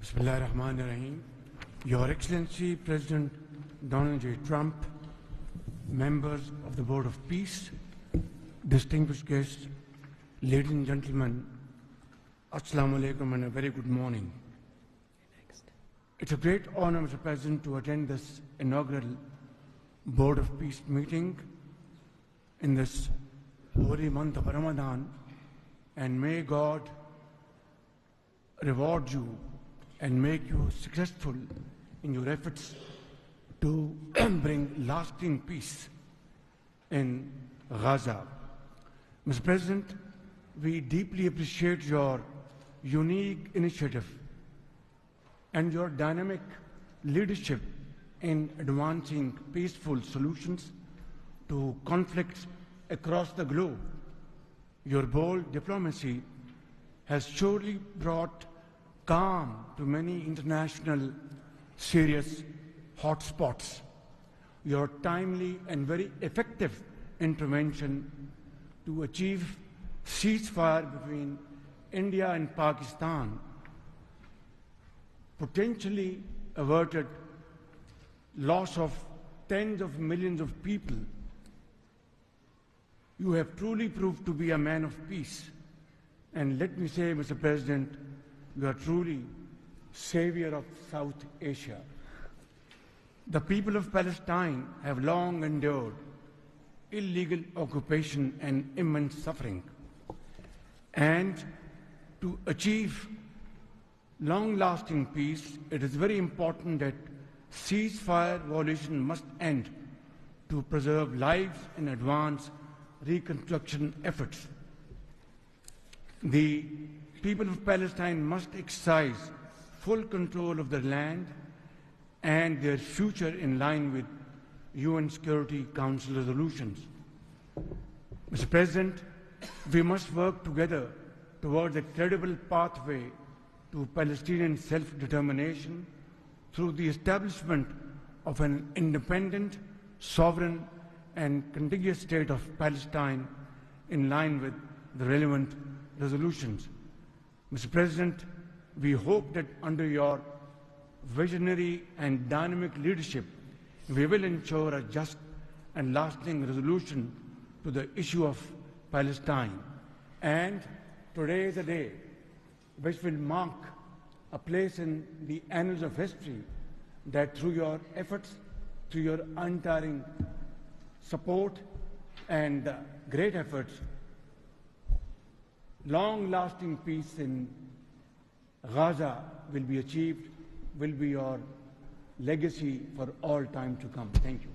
Bismillah ar-Rahman ar-Rahim. Your Excellency President Donald J. Trump, members of the Board of Peace, distinguished guests, ladies and gentlemen, Assalamu alaikum and a very good morning. It's a great honor, Mr. President, to attend this inaugural Board of Peace meeting in this holy month of Ramadan, and may God reward you and make you successful in your efforts to bring lasting peace in Gaza. Mr. President, we deeply appreciate your unique initiative and your dynamic leadership in advancing peaceful solutions to conflicts across the globe. Your bold diplomacy has surely brought calm to many international serious hotspots. Your timely and very effective intervention to achieve ceasefire between India and Pakistan potentially averted loss of tens of millions of people. You have truly proved to be a man of peace. And let me say, Mr. President, you are truly savior of South Asia. The people of Palestine have long endured illegal occupation and immense suffering. And to achieve long-lasting peace, it is very important that ceasefire violation must end to preserve lives and advance reconstruction efforts. The people of Palestine must exercise full control of their land and their future in line with UN Security Council resolutions. Mr. President, we must work together towards a credible pathway to Palestinian self-determination through the establishment of an independent, sovereign, and contiguous state of Palestine in line with the relevant resolutions. Mr. President, we hope that under your visionary and dynamic leadership, we will ensure a just and lasting resolution to the issue of Palestine. And today is a day which will mark a place in the annals of history that through your efforts, through your untiring support and great efforts, long-lasting peace in Gaza will be achieved, will be your legacy for all time to come. Thank you.